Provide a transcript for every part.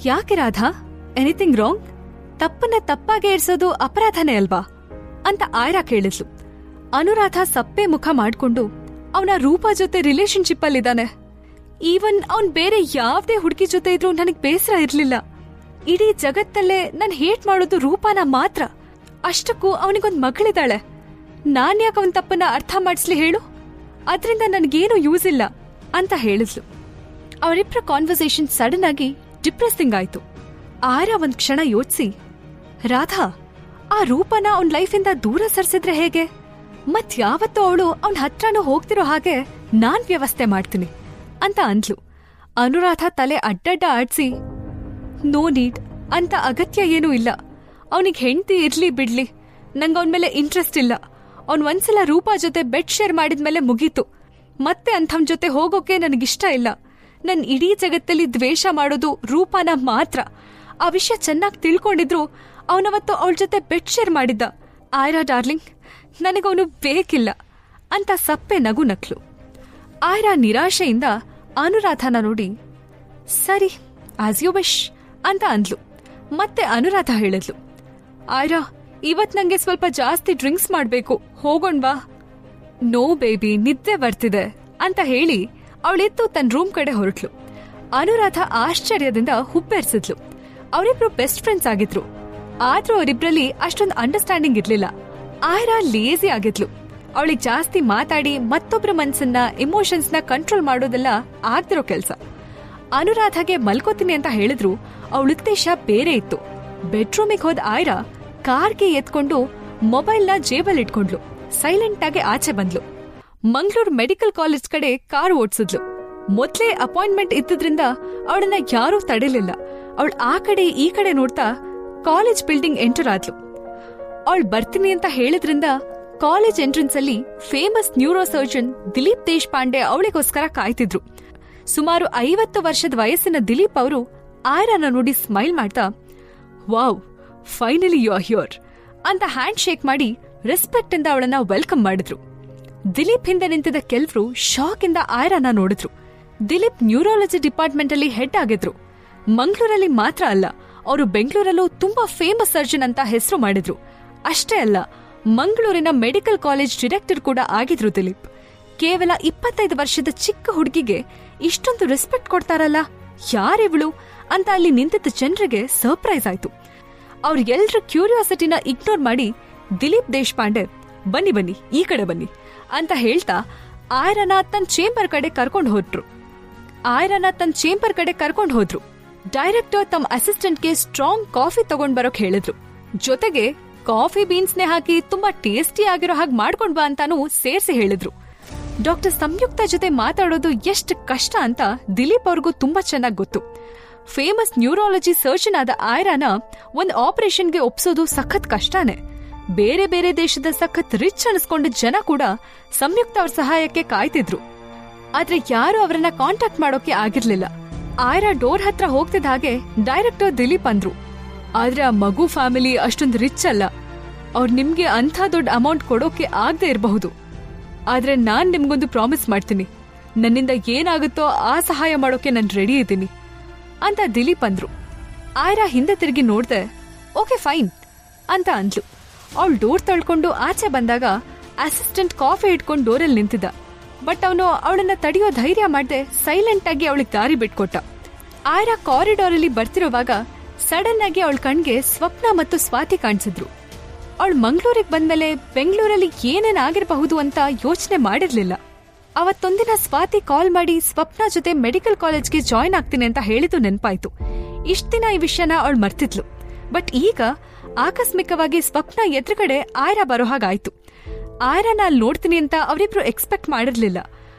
ಯಾಕೆ Radha, anything wrong? ತಪ್ಪನ್ನ ತಪ್ಪಾಗೆ ಇರಿಸೋದು ಅಪರಾಧನೇ ಅಲ್ವಾ ಅಂತ ಆಯ್ರಾ ಕೇಳಿದ್ಲು. ಅನುರಾಧ ಸಪ್ಪೆ ಮುಖ ಮಾಡ್ಕೊಂಡು ಅವನ ರೂಪ ಜೊತೆ ರಿಲೇಶನ್ಶಿಪ್ ಅಲ್ಲಿದ್ದಾನೆ. ಈವನ್ ಅವನ್ ಬೇರೆ ಯಾವ್ದೇ ಹುಡುಗಿ ಜೊತೆ ಇದ್ರೂ ನನಗ್ ಬೇಸರ ಇರ್ಲಿಲ್ಲ. ಇಡೀ ಜಗತ್ತಲ್ಲೇ ನನ್ ಹೇಟ್ ಮಾಡೋದು ರೂಪಾನ ಮಾತ್ರ. ಅಷ್ಟಕ್ಕೂ ಅವನಿಗೊಂದ್ ಮಗಳಿದ್ದಾಳೆ. ನಾನ್ಯಾಕೆ ಅವನ್ ತಪ್ಪನ್ನ ಅರ್ಥ ಮಾಡಿಸ್ಲಿ ಹೇಳು? ಅದ್ರಿಂದ ನನ್ಗೇನು ಯೂಸ್ ಇಲ್ಲ ಅಂತ ಹೇಳಿದ್ಲು. ಅವರಿಬ್ಬರ ಕಾನ್ವರ್ಸೇಷನ್ ಸಡನ್ ಆಗಿ ಡಿಪ್ರೆಸಿಂಗ್ ಆಯ್ತು. ಆಯ್ರಾ ಒಂದ್ ಕ್ಷಣ ಯೋಚಿಸಿ, ರಾಧಾ, ಆ ರೂಪನ ಅವನ್ ಲೈಫಿಂದ ದೂರ ಸರಿಸಿದ್ರೆ ಹೇಗೆ? ಮತ್ ಯಾವತ್ತೂ ಅವಳು ಅವನ್ ಹತ್ರನೂ ಹೋಗ್ತಿರೋ ಹಾಗೆ ನಾನ್ ವ್ಯವಸ್ಥೆ ಮಾಡ್ತೀನಿ ಅಂತ ಅಂದ್ಲು. ಅನುರಾಧ ತಲೆ ಅಡ್ಡಡ್ಡ ಆಡ್ಸಿ, ನೋ ನೀಡ್ ಅಂತ ಅಗತ್ಯ ಏನೂ ಇಲ್ಲ. ಅವನಿಗೆ ಹೆಂಡತಿ ಇರ್ಲಿ ಬಿಡ್ಲಿ, ನಂಗೆ ಅವನ ಮೇಲೆ ಇಂಟ್ರೆಸ್ಟ್ ಇಲ್ಲ. ಅವ್ನ್ ಒಂದ್ಸಲ ರೂಪಾ ಜೊತೆ ಬೆಡ್ ಶೇರ್ ಮಾಡಿದ್ಮೇಲೆ ಮುಗೀತು. ಮತ್ತೆ ಅಂಥವನ್ ಜೊತೆ ಹೋಗೋಕೆ ನನಗಿಷ್ಟ ಇಲ್ಲ. ನನ್ ಇಡೀ ಜಗತ್ತಲ್ಲಿ ದ್ವೇಷ ಮಾಡೋದು ರೂಪಾನ ಮಾತ್ರ. ಆ ವಿಷಯ ಚೆನ್ನಾಗಿ ತಿಳ್ಕೊಂಡಿದ್ರು ಅವನವತ್ತು ಅವಳ ಜೊತೆ ಬೆಡ್ ಶೇರ್ ಮಾಡಿದ್ದ. ಆಯ್ರಾ ಡಾರ್ಲಿಂಗ್, ನನಗವನು ಬೇಕಿಲ್ಲ ಅಂತ ಸಪ್ಪೆ ನಗು ನಕ್ಲು. ಆಯ್ರಾ ನಿರಾಶೆಯಿಂದ ಅನುರಾಧನ ನೋಡಿ, ಸರಿ, ಆಸ್ ಯು ವಿಶ್ ಅಂತ ಅಂದ್ಲು. ಮತ್ತೆ ಅನುರಾಧ ಹೇಳಿದ್ಲು, ಆಯ್ರಾ, ಇವತ್ ನಂಗೆ ಸ್ವಲ್ಪ ಜಾಸ್ತಿ ಡ್ರಿಂಕ್ಸ್ ಮಾಡ್ಬೇಕು, ಹೋಗೋಣ್ವಾ? ನೋ ಬೇಬಿ, ನಿದ್ದೆ ಬರ್ತಿದೆ ಅಂತ ಹೇಳಿ ಅವಳೆತ್ತು ತನ್ನ ರೂಮ್ ಕಡೆ ಹೊರಟ್ಲು. ಅನುರಾಧ ಆಶ್ಚರ್ಯದಿಂದ ಹುಬ್ಬೆರ್ಸಿದ್ಲು. ಅವರಿಬ್ರು ಬೆಸ್ಟ್ ಫ್ರೆಂಡ್ಸ್ ಆಗಿದ್ರು. ಆದ್ರೂ ಅವರಿಬ್ರಲ್ಲಿ ಅಷ್ಟೊಂದು ಅಂಡರ್ಸ್ಟ್ಯಾಂಡಿಂಗ್ ಇರ್ಲಿಲ್ಲ. ಆಯ್ರಾ ಲೇಜಿ ಆಗಿದ್ಲು. ಅವಳಿಗೆ ಜಾಸ್ತಿ ಮಾತಾಡಿ ಮತ್ತೊಬ್ರ ಮನ್ಸನ್ನ, ಇಮೋಷನ್ಸ್ನ ಕಂಟ್ರೋಲ್ ಮಾಡೋದೆಲ್ಲ ಆಗ್ದಿರೋ ಕೆಲ್ಸ. ಅನುರಾಧಗೆ ಮಲ್ಕೋತೀನಿ ಅಂತ ಹೇಳಿದ್ರು ಅವಳ ಉದ್ದೇಶ ಬೇರೆ ಇತ್ತು. ಬೆಡ್ರೂಮಿಗೆ ಹೋದ ಆಯ್ರಾ ಕಾರ್ಗೆ ಎತ್ಕೊಂಡು ಮೊಬೈಲ್ನ ಜೇಬಲ್ ಇಟ್ಕೊಂಡ್ಲು. ಸೈಲೆಂಟ್ ಆಗಿ ಆಚೆ ಬಂದ್ಲು. ಮಂಗಳೂರು ಮೆಡಿಕಲ್ ಕಾಲೇಜ್ ಕಡೆ ಕಾರ್ ಓಡ್ಸಿದ್ಲು. ಮೊದ್ಲೇ ಅಪಾಯಿಂಟ್ಮೆಂಟ್ ಇದ್ದಿದ್ರಿಂದ ಅವಳನ್ನ ಯಾರೂ ತಡೆಲಿಲ್ಲ. ಅವಳು ಆ ಕಡೆ ಈ ಕಡೆ ನೋಡ್ತಾ ಕಾಲೇಜ್ ಬಿಲ್ಡಿಂಗ್ ಎಂಟರ್ ಆದ್ಲು. ಅವಳು ಬರ್ತೀನಿ ಅಂತ ಹೇಳಿದ್ರಿಂದ ಕಾಲೇಜ್ ಎಂಟ್ರೆನ್ಸ್ ಅಲ್ಲಿ famous neuro surgeon Dilip Deshpande ಅವಳಿಗೋಸ್ಕರ ಕಾಯ್ತಿದ್ರು. ಸುಮಾರು 50 ವರ್ಷದ ವಯಸ್ಸಿನ ದಿಲೀಪ್ ಅವರು ಆಯ್ರಾನ ನೋಡಿ ಸ್ಮೈಲ್ ಮಾಡ್ತಾ, wow, finally you are here ಅಂತ ಹ್ಯಾಂಡ್ ಶೇಕ್ ಮಾಡಿ ರೆಸ್ಪೆಕ್ಟ್ ಇಂದ ಅವಳನ್ನ ವೆಲ್ಕಮ್ ಮಾಡಿದ್ರು. ದಿಲೀಪ್ ಹಿಂದೆ ನಿಂತಿದ್ದ ಕೆಲ್ವರು ಶಾಕ್ ಇಂದ ಆಯ್ರಾನ ನೋಡಿದ್ರು. ದಿಲೀಪ್ ನ್ಯೂರಾಲಜಿ ಡಿಪಾರ್ಟ್ಮೆಂಟ್ ಅಲ್ಲಿ ಹೆಡ್ ಆಗಿದ್ರು. ಮಂಗಳೂರಲ್ಲಿ ಮಾತ್ರ ಅಲ್ಲ, ಅವರು ಬೆಂಗಳೂರಲ್ಲೂ ತುಂಬಾ ಫೇಮಸ್ ಸರ್ಜನ್ ಅಂತ ಹೆಸರು ಮಾಡಿದ್ರು. ಅಷ್ಟೇ ಅಲ್ಲ, ಮಂಗಳೂರಿನ ಮೆಡಿಕಲ್ ಕಾಲೇಜ್ ಡೈರೆಕ್ಟರ್ ಕೂಡ ಆಗಿದ್ರು ದಿಲೀಪ್. ಕೇವಲ 25 ವರ್ಷದ ಚಿಕ್ಕ ಹುಡುಗಿಗೆ ಇಷ್ಟೊಂದು ರೆಸ್ಪೆಕ್ಟ್ ಕೊಡ್ತಾರಲ್ಲ, ಯಾರಿವಳು ಅಂತ ಅಲ್ಲಿ ನಿಂತಿದ್ದ ಜನರಿಗೆ ಸರ್ಪ್ರೈಸ್ ಆಯ್ತು. ಅವ್ರ ಎಲ್ರ ಕ್ಯೂರಿಯಾಸಿಟಿನ ಇಗ್ನೋರ್ ಮಾಡಿ ದಿಲೀಪ್ ದೇಶಪಾಂಡೆ, ಬನ್ನಿ ಬನ್ನಿ, ಈ ಕಡೆ ಬನ್ನಿ ಅಂತ ಹೇಳ್ತಾ ಆಯ್ರಾನ ತನ್ನ ಚೇಂಬರ್ ಕಡೆ ಕರ್ಕೊಂಡು ಹೋದ್ರು. ಡೈರೆಕ್ಟರ್ ತಮ್ಮ ಅಸಿಸ್ಟೆಂಟ್ಗೆ ಸ್ಟ್ರಾಂಗ್ ಕಾಫಿ ತಗೊಂಡ್ ಬರೋಕ್ ಹೇಳಿದ್ರು. ಜೊತೆಗೆ ಕಾಫಿ ಬೀನ್ಸ್ನೇ ಹಾಕಿ ತುಂಬಾ ಟೇಸ್ಟಿ ಆಗಿರೋ ಹಾಗೆ ಮಾಡ್ಕೊಂಡ್ ಬಾ ಅಂತಾನೂ ಸೇರ್ಸಿ ಹೇಳಿದ್ರು. ಡಾಕ್ಟರ್ ಸಂಯುಕ್ತ ಜೊತೆ ಮಾತಾಡೋದು ಎಷ್ಟು ಕಷ್ಟ ಅಂತ ದಿಲೀಪ್ ಅವ್ರಿಗೂ ತುಂಬಾ ಚೆನ್ನಾಗಿ ಗೊತ್ತು. ಫೇಮಸ್ ನ್ಯೂರಾಲಜಿ ಸರ್ಜನ್ ಆದ ಆಯ್ರಾನ ಒಂದ್ ಆಪರೇಷನ್ಗೆ ಒಪ್ಸೋದು ಸಖತ್ ಕಷ್ಟನೇ. ಬೇರೆ ಬೇರೆ ದೇಶದ ಸಖತ್ ರಿಚ್ ಅನಿಸ್ಕೊಂಡ ಜನ ಕೂಡ ಸಂಯುಕ್ತ ಅವ್ರ ಸಹಾಯಕ್ಕೆ ಕಾಯ್ತಿದ್ರು. ಆದ್ರೆ ಯಾರು ಅವರನ್ನ ಕಾಂಟ್ಯಾಕ್ಟ್ ಮಾಡೋಕೆ ಆಗಿರ್ಲಿಲ್ಲ. ಆಯ್ರಾ ಡೋರ್ ಹತ್ರ ಹೋಗ್ತಿದ್ದ ಹಾಗೆ ಡೈರೆಕ್ಟರ್ ದಿಲೀಪ್ ಅಂದ್ರು, ಆದ್ರೆ ಆ ಮಗು ಫ್ಯಾಮಿಲಿ ಅಷ್ಟೊಂದು ರಿಚ್ ಅಲ್ಲ. ಅವ್ರು ನಿಮ್ಗೆ ಅಂಥ ದೊಡ್ಡ ಅಮೌಂಟ್ ಕೊಡೋಕೆ ಆಗದೆ ಇರಬಹುದು. ಆದ್ರೆ ನಾನ್ ನಿಮ್ಗೊಂದು ಪ್ರಾಮಿಸ್ ಮಾಡ್ತೀನಿ, ನನ್ನಿಂದ ಏನಾಗುತ್ತೋ ಆ ಸಹಾಯ ಮಾಡೋಕೆ ನಾನು ರೆಡಿ ಇದ್ದೀನಿ ಅಂತ ದಿಲೀಪ್ ಅಂದ್ರು. ಆಯ್ರಾ ಹಿಂದೆ ತಿರುಗಿ ನೋಡ್ದೆ, ಓಕೆ ಫೈನ್ ಅಂತ ಅಂದ್ಲು. ಅವಳು ಡೋರ್ ತಳ್ಕೊಂಡು ಆಚೆ ಬಂದಾಗ ಅಸಿಸ್ಟೆಂಟ್ ಕಾಫಿ ಇಟ್ಕೊಂಡು ಡೋರಲ್ಲಿ ನಿಂತಿದ್ದ. ಬಟ್ ಅವನು ಅವಳನ್ನ ತಡೆಯೋ ಧೈರ್ಯ ಮಾಡದೆ ಸೈಲೆಂಟ್ ಆಗಿ ಅವಳಿಗೆ ದಾರಿ ಬಿಟ್ಕೊಟ್ಟ. ಆಯ್ರಾ ಕಾರಿಡಾರ್ ಅಲ್ಲಿ ಬರ್ತಿರುವಾಗ ಸಡನ್ ಆಗಿ ಅವಳ ಕಣ್ಗೆ ಸ್ವಪ್ನ ಮತ್ತು ಸ್ವಾತಿ ಕಾಣಿಸಿದ್ರು. ಅವಳು ಮಂಗಳೂರಿಗೆ ಬಂದ್ಮೇಲೆ ಬೆಂಗಳೂರಲ್ಲಿ ಏನೇನಾಗಿರಬಹುದು ಅಂತ ಯೋಚನೆ ಮಾಡಿರ್ಲಿಲ್ಲ. ಅವತ್ತೊಂದಿನ ಸ್ವಾತಿ ಕಾಲ್ ಮಾಡಿ ಸ್ವಪ್ನ ಜೊತೆ ಮೆಡಿಕಲ್ ಕಾಲೇಜ್ಗೆ ಜಾಯ್ನ್ ಆಗ್ತೀನಿ ಅಂತ ಹೇಳಿದ್ದು ನೆನ್ಪಾಯ್ತು. ಇಷ್ಟ ದಿನ ಈ ವಿಷಯನ ಅವಳು ಮರ್ತಿದ್ಲು. ಬಟ್ ಈಗ ಆಕಸ್ಮಿಕವಾಗಿ ಸ್ವಪ್ನ ಎದುರುಗಡೆ ಆಯ್ರಾ ಬರೋ ಹಾಗಾಯ್ತು. ಆಯ್ರಾನ ಅಲ್ಲಿ ನೋಡ್ತೀನಿ ಅಂತ ಅವರಿಬ್ರು ಎಕ್ಸ್ಪೆಕ್ಟ್ ಮಾಡಿರ್ಲಿಲ್ಲ.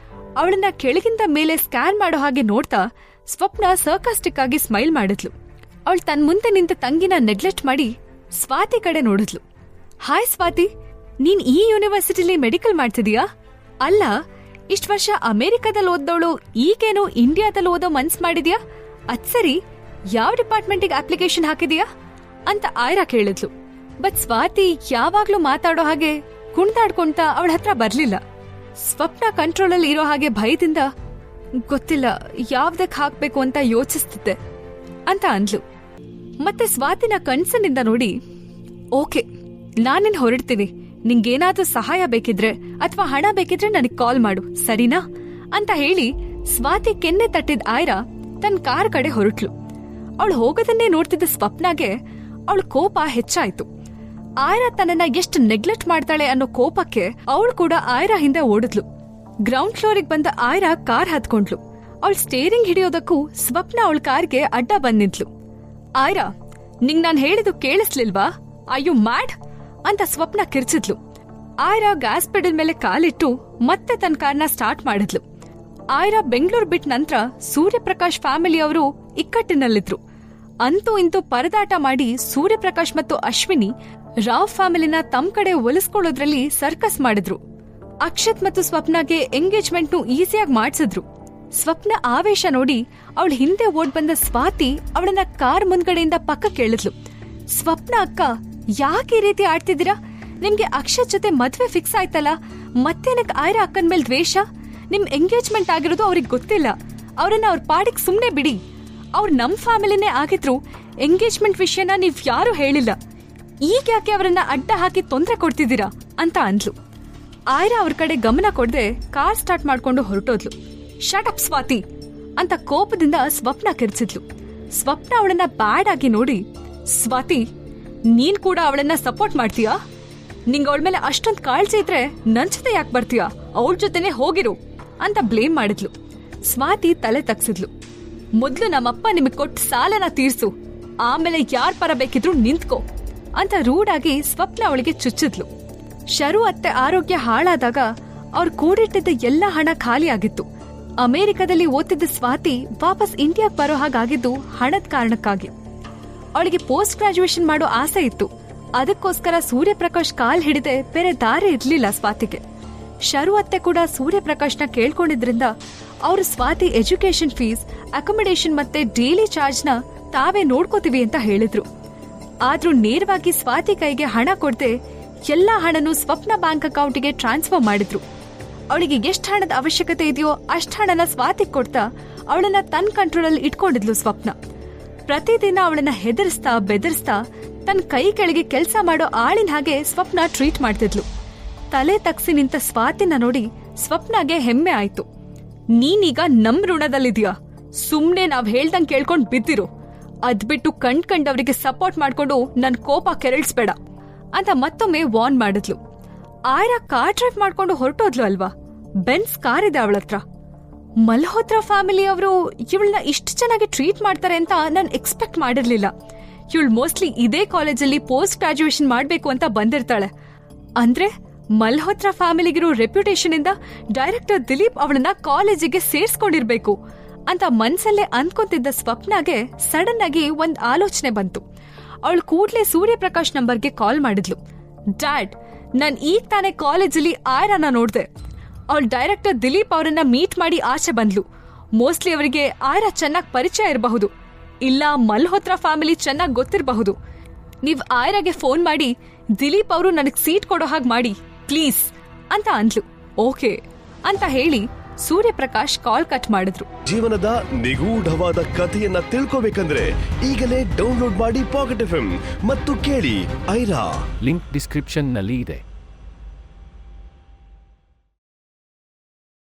ಅವಳನ್ನ ಕೆಳಗಿಂದ ಮೇಲೆ ಸ್ಕ್ಯಾನ್ ಮಾಡೋ ಹಾಗೆ ನೋಡ್ತಾ ಸ್ವಪ್ನ ಸರ್ಕಾಸ್ಟಿಕ್ ಆಗಿ ಸ್ಮೈಲ್ ಮಾಡಿದ್ಲು. ಅವಳು ತನ್ನ ಮುಂದೆ ನಿಂತ ತಂಗಿನ ನೆಗ್ಲೆಕ್ಟ್ ಮಾಡಿ ಸ್ವಾತಿ ಕಡೆ ನೋಡಿದ್ಲು. ಹಾಯ್ ಸ್ವಾತಿ, ನೀನ್ ಈ ಯೂನಿವರ್ಸಿಟಿಲಿ ಮೆಡಿಕಲ್ ಮಾಡ್ತಿದೀಯಾ? ಅಲ್ಲ, ಇಷ್ಟ ವರ್ಷ ಅಮೆರಿಕದಲ್ಲಿ ಓದ್ದವಳು ಈಗೇನು ಇಂಡಿಯಾದಲ್ಲಿ ಓದೋ ಮನ್ಸ್ ಮಾಡಿದ್ಯಾ? ಅದ್ ಸರಿ, ಯಾವ ಡಿಪಾರ್ಟ್ಮೆಂಟಿಗೆ ಅಪ್ಲಿಕೇಶನ್ ಹಾಕಿದೀಯಾ ಅಂತ ಆಯ್ರಾ ಕೇಳಿದ್ಲು. ಬಟ್ ಸ್ವಾತಿ ಯಾವಾಗ್ಲೂ ಮಾತಾಡೋ ಹಾಗೆ ಕುಣ್ದಾಡ್ಕೊಂತ ಅವಳ ಹತ್ರ ಬರ್ಲಿಲ್ಲ. ಸ್ವಪ್ನ ಕಂಟ್ರೋಲಲ್ಲಿ ಇರೋ ಹಾಗೆ ಭಯದಿಂದ, ಗೊತ್ತಿಲ್ಲ, ಯಾವ್ದಕ್ ಹಾಕ್ಬೇಕು ಅಂತ ಯೋಚಿಸ್ತಿದ್ದೆ ಅಂತ ಅಂದ್ಲು. ಮತ್ತೆ ಸ್ವಾತಿನ ಕಣ್ಸನಿಂದ ನೋಡಿ, ಓಕೆ ನಾನಿನ್ ಹೊರಡ್ತೀನಿ, ನಿಂಗೇನಾದ್ರೂ ಸಹಾಯ ಬೇಕಿದ್ರೆ ಅಥವಾ ಹಣ ಬೇಕಿದ್ರೆ ನನಗ್ ಕಾಲ್ ಮಾಡು, ಸರಿನಾ ಅಂತ ಹೇಳಿ ಸ್ವಾತಿ ಕೆನ್ನೆ ತಟ್ಟಿದ ಆಯ್ರಾ ತನ್ನ ಕಾರ್ ಕಡೆ ಹೊರಟ್ಲು. ಅವಳು ಹೋಗೋದನ್ನೇ ನೋಡ್ತಿದ್ದ ಸ್ವಪ್ನಾಗೆ ಅವಳ ಕೋಪ ಹೆಚ್ಚಾಯ್ತು. ಆಯ್ರಾ ತನ್ನನ್ನ ಎಷ್ಟು ನೆಗ್ಲೆಕ್ಟ್ ಮಾಡ್ತಾಳೆ ಅನ್ನೋ ಕೋಪಕ್ಕೆ ಅವಳು ಕೂಡ ಆಯ್ರಾ ಹಿಂದೆ ಓಡಿದ್ಲು. ಗ್ರೌಂಡ್ ಫ್ಲೋರಿಗೆ ಬಂದ ಆಯ್ರಾ ಕಾರ್ ಹತ್ಕೊಂಡ್ಲು. ಅವಳು ಸ್ಟೇರಿಂಗ್ ಹಿಡಿಯೋದಕ್ಕೂ ಸ್ವಪ್ನ ಅವಳ ಕಾರ್ಗೆ ಅಡ್ಡ ಬಂದ್ ನಿಂತ್ಲು. ಆಯ್ರಾ, ನಿಂಗ್ ನಾನ್ ಹೇಳಿದ್ದು ಕೇಳಿಸ್ಲಿಲ್ವಾ? ಅಯ್ಯೋ ಮ್ಯಾಡ್ ಅಂತ ಸ್ವಪ್ನ ಕಿರ್ಚಿದ್ಲು. ಆಯ್ರಾ ಗ್ಯಾಸ್ ಪೆಡಲ್ ಮೇಲೆ ಕಾಲಿಟ್ಟು ಮತ್ತೆ ತನ್ನ ಕಾರ್ನ ಸ್ಟಾರ್ಟ್ ಮಾಡಿದ್ಲು. ಆಯ್ರಾ ಬೆಂಗಳೂರು ಬಿಟ್ಟ ನಂತರ ಸೂರ್ಯಪ್ರಕಾಶ್ ಫ್ಯಾಮಿಲಿಯವರು ಇಕ್ಕಟ್ಟಿನಲ್ಲಿದ್ರು. ಅಂತೂ ಇಂತೂ ಪರದಾಟ ಮಾಡಿ ಸೂರ್ಯಪ್ರಕಾಶ್ ಮತ್ತು ಅಶ್ವಿನಿ ರಾವ್ ಫ್ಯಾಮಿಲಿನ ತಮ್ಮ ಕಡೆ ಒಲಿಸ್ಕೊಳ್ಳೋದ್ರಲ್ಲಿ ಸರ್ಕಸ್ ಮಾಡಿದ್ರು. ಅಕ್ಷತ್ ಮತ್ತು ಸ್ವಪ್ನಾಗೆ ಎಂಗೇಜ್ಮೆಂಟ್ನು ಈಸಿಯಾಗಿ ಮಾಡ್ಸಿದ್ರು. ಸ್ವಪ್ನ ಆವೇಶ ನೋಡಿ ಅವಳ ಹಿಂದೆ ಓಡ್ ಬಂದ ಸ್ವಾತಿ ಅವಳನ್ನ ಕಾರ್ ಮುಂದ್ಗಡೆಯಿಂದ ಪಕ್ಕಕ್ಕೆ ಎಳೆದ್ಲು. ಸ್ವಪ್ನ ಅಕ್ಕ, ಯಾಕೆ ಈ ರೀತಿ ಆಡ್ತಿದ್ದೀರಾ? ನಿಮ್ಗೆ ಅಕ್ಷತ್ ಜೊತೆ ಮದ್ವೆ ಫಿಕ್ಸ್ ಆಯ್ತಲ್ಲ, ಮತ್ತೇನಕ್ ಆಯ್ರಾ ಅಕ್ಕನ ಮೇಲೆ ದ್ವೇಷ? ನಿಮ್ ಎಂಗೇಜ್ಮೆಂಟ್ ಆಗಿರೋದು ಅವ್ರಿಗೆ ಗೊತ್ತಿಲ್ಲ. ಅವ್ರನ್ನ ಅವ್ರ ಪಾಡಿಗೆ ಸುಮ್ನೆ ಬಿಡಿ. ಅವ್ರು ನಮ್ ಫ್ಯಾಮಿಲಿನೇ ಆಗಿದ್ರು. ಎಂಗೇಜ್ಮೆಂಟ್ ವಿಷಯನ ನೀವ್ ಯಾರು ಹೇಳಿಲ್ಲ. ಈಗ ಯಾಕೆ ಅವರನ್ನ ಅಡ್ಡ ಹಾಕಿ ತೊಂದರೆ ಕೊಡ್ತಿದ್ದೀರಾ ಅಂತ ಅಂದ್ಲು. ಆಯ್ರಾ ಅವ್ರ ಕಡೆ ಗಮನ ಕೊಡದೆ ಕಾರ್ ಸ್ಟಾರ್ಟ್ ಮಾಡ್ಕೊಂಡು ಹೊರಟೋದ್ಲು. ಶಟ್ ಅಪ್ ಸ್ವಾತಿ ಅಂತ ಕೋಪದಿಂದ ಸ್ವಪ್ನ ಕಿರ್ಚಿದ್ಲು. ಸ್ವಪ್ನ ಅವಳನ್ನ ಬ್ಯಾಡ್ ಆಗಿ ನೋಡಿ, ಸ್ವಾತಿ ನೀನ್ ಕೂಡ ಅವಳನ್ನ ಸಪೋರ್ಟ್ ಮಾಡ್ತೀಯಾ? ನಿಂಗ ಅವಳ ಮೇಲೆ ಅಷ್ಟೊಂದ್ ಕಾಳಜಿ ಇದ್ರೆ ನನ್ ಜೊತೆ ಯಾಕೆ ಬರ್ತೀಯಾ? ಅವಳ ಜೊತೆನೆ ಹೋಗಿರು ಅಂತ ಬ್ಲೇಮ್ ಮಾಡಿದ್ಲು. ಸ್ವಾತಿ ತಲೆ ತಗ್ಸಿದ್ಲು. ಮೊದ್ಲು ನಮ್ಮಪ್ಪ ನಿಮಗ್ ಕೊಟ್ಟು ಸಾಲನ ತೀರ್ಸು, ಆಮೇಲೆ ಯಾರ್ ಪರ ಬೇಕಿದ್ರು ನಿಂತ್ಕೋ ಅಂತ ರೂಢಾಗಿ ಸ್ವಪ್ನ ಅವಳಿಗೆ ಚುಚ್ಚಿದ್ಲು. ಶರು ಅತ್ತೆ ಆರೋಗ್ಯ ಹಾಳಾದಾಗ ಅವ್ರು ಕೂಡಿಟ್ಟಿದ್ದ ಎಲ್ಲ ಹಣ ಖಾಲಿ ಆಗಿತ್ತು. ಅಮೆರಿಕದಲ್ಲಿ ಓದ್ತಿದ್ದ ಸ್ವಾತಿ ವಾಪಸ್ ಇಂಡಿಯಾಗ್ ಬರೋ ಹಾಗಾಗಿದ್ದು ಹಣದ ಕಾರಣಕ್ಕಾಗಿ. ಅವಳಿಗೆ ಪೋಸ್ಟ್ ಗ್ರಾಜುಯೇಷನ್ ಮಾಡೋ ಆಸೆ ಇತ್ತು. ಅದಕ್ಕೋಸ್ಕರ ಸೂರ್ಯಪ್ರಕಾಶ್ ಕಾಲ್ ಹಿಡಿದೆ ಬೇರೆ ದಾರಿ ಇರ್ಲಿಲ್ಲ ಸ್ವಾತಿಗೆ. ಶರು ಅತ್ತೆ ಕೂಡ ಸೂರ್ಯಪ್ರಕಾಶ್ನ ಕೇಳ್ಕೊಂಡಿದ್ರಿಂದ ಅವರು ಸ್ವಾತಿ ಎಜುಕೇಶನ್ ಫೀಸ್, ಅಕೊಮಿಡೇಷನ್ ಮತ್ತೆ ಡೈಲಿ ಚಾರ್ಜ್ನ ತಾವೇ ನೋಡ್ಕೋತೀವಿ ಅಂತ ಹೇಳಿದ್ರು. ಆದ್ರೂ ನೇರವಾಗಿ ಸ್ವಾತಿ ಕೈಗೆ ಹಣ ಕೊಡದೆ ಎಲ್ಲಾ ಹಣನೂ ಸ್ವಪ್ನ ಬ್ಯಾಂಕ್ ಅಕೌಂಟ್ಗೆ ಟ್ರಾನ್ಸ್ಫರ್ ಮಾಡಿದ್ರು. ಅವಳಿಗೆ ಎಷ್ಟು ಹಣದ ಅವಶ್ಯಕತೆ ಇದೆಯೋ ಅಷ್ಟ್ ಹಣನ ಸ್ವಾತಿ ಕೊಡ್ತಾ ಅವಳನ್ನ ತನ್ನ ಕಂಟ್ರೋಲಲ್ಲಿ ಇಟ್ಕೊಂಡಿದ್ಲು ಸ್ವಪ್ನ. ಪ್ರತಿದಿನ ಅವಳನ್ನ ಹೆದರ್ಸ್ತಾ ಬೆದರ್ಸ್ತಾ ತನ್ನ ಕೈ ಕೆಳಗೆ ಕೆಲಸ ಮಾಡೋ ಆಳಿನ ಹಾಗೆ ಸ್ವಪ್ನ ಟ್ರೀಟ್ ಮಾಡ್ತಿದ್ಲು. ತಲೆ ತಗ್ಸಿ ನಿಂತ ಸ್ವಾತಿನ ನೋಡಿ ಸ್ವಪ್ನಾಗೆ ಹೆಮ್ಮೆ ಆಯ್ತು. ನೀನೀಗ ನಮ್ ಋಣದಲ್ಲಿದ್ಯಾ? ಸುಮ್ನೆ ನಾವ್ ಹೇಳ್ದಂಗ್ ಕೇಳ್ಕೊಂಡ್ ಬಿದ್ದಿರು. ಅದ್ಬಿಟ್ಟು ಕಂಡವರಿಗೆ ಸಪೋರ್ಟ್ ಮಾಡ್ಕೊಂಡು ನನ್ ಕೋಪ ಕೆರಳಿಸ್ಬೇಡ ಅಂತ ಮತ್ತೊಮ್ಮೆ ವಾರ್ನ್ ಮಾಡಿದ್ಲು. ಆಯ್ರಾ ಕಾರ್ ಡ್ರೈವ್ ಮಾಡ್ಕೊಂಡು ಹೊರಟೋದ್ಲು ಅಲ್ವಾ. ಬೆನ್ಸ್ ಕಾರ್ ಇದೆ ಅವಳತ್ರ. ಮಲ್ಹೋತ್ರಾ ಫ್ಯಾಮಿಲಿ ಅವರು ಇವಳನ್ನ ಇಷ್ಟು ಚೆನ್ನಾಗಿ ಟ್ರೀಟ್ ಮಾಡ್ತಾರೆ ಅಂತ ನಾನ್ ಎಕ್ಸ್ಪೆಕ್ಟ್ ಮಾಡಿರ್ಲಿಲ್ಲ. ಇವಳು ಮೋಸ್ಟ್ಲಿ ಇದೇ ಕಾಲೇಜಲ್ಲಿ ಪೋಸ್ಟ್ ಗ್ರಾಜುಯೇಷನ್ ಮಾಡ್ಬೇಕು ಅಂತ ಬಂದಿರ್ತಾಳೆ. ಅಂದ್ರೆ ಮಲ್ಹೋತ್ರಾ ಫ್ಯಾಮಿಲಿಗಿರೋ ರೆಪ್ಯುಟೇಷನ್ ಇಂದ ಡೈರೆಕ್ಟರ್ ದಿಲೀಪ್ ಅವಳನ್ನ ಕಾಲೇಜಿಗೆ ಸೇರ್ಸ್ಕೊಂಡಿರ್ಬೇಕು ಅಂತ ಮನ್ಸಲ್ಲೇ ಅಂದ್ಕೊಂತಿದ್ದ ಸ್ವಪ್ನಾಗೆ ಸಡನ್ ಆಗಿ ಒಂದ್ ಆಲೋಚನೆ ಬಂತು. ಅವಳು ಕೂಡ್ಲೆ ಸೂರ್ಯಪ್ರಕಾಶ್ ನಂಬರ್ಗೆ ಕಾಲ್ ಮಾಡಿದ್ಲು. ಡ್ಯಾಡ್, ನಾನ್ ಈಗ ತಾನೇ ಕಾಲೇಜಲ್ಲಿ ಆಯ್ರಾನ ನೋಡ್ದೆ. ಅವಳು ಡೈರೆಕ್ಟರ್ ದಿಲೀಪ್ ಅವರನ್ನ ಮೀಟ್ ಮಾಡಿ ಆಚೆ ಬಂದ್ಲು. ಮೋಸ್ಟ್ಲಿ ಅವರಿಗೆ ಆಯ್ರಾ ಚೆನ್ನಾಗ್ ಪರಿಚಯ ಇರಬಹುದು, ಇಲ್ಲ ಮಲ್ಹೋತ್ರಾ ಫ್ಯಾಮಿಲಿ ಚೆನ್ನಾಗ್ ಗೊತ್ತಿರಬಹುದು. ನೀವ್ ಆಯ್ರಾಗೆ ಫೋನ್ ಮಾಡಿ ದಿಲೀಪ್ ಅವರು ನನಗ್ ಸೀಟ್ ಕೊಡೋ ಹಾಗೆ ಮಾಡಿ ಪ್ಲೀಸ್ ಅಂತ ಅಂದ್ಲು. ಓಕೆ ಅಂತ ಹೇಳಿ ಸೂರ್ಯಪ್ರಕಾಶ್ ಕಾಲ್ ಕಟ್ ಮಾಡಿದ್ರು. ಜೀವನದ ನಿಗೂಢವಾದ ಕಥೆಯನ್ನ ತಿಳ್ಕೋಬೇಕಂದ್ರೆ ಈಗಲೇ ಡೌನ್ಲೋಡ್ ಮಾಡಿ ಪಾಕೆಟ್ FM ಮತ್ತು ಕೇಳಿ ಐರಾ. ಲಿಂಕ್ ಡಿಸ್ಕ್ರಿಪ್ಷನ್ ನಲ್ಲಿ ಇದೆ.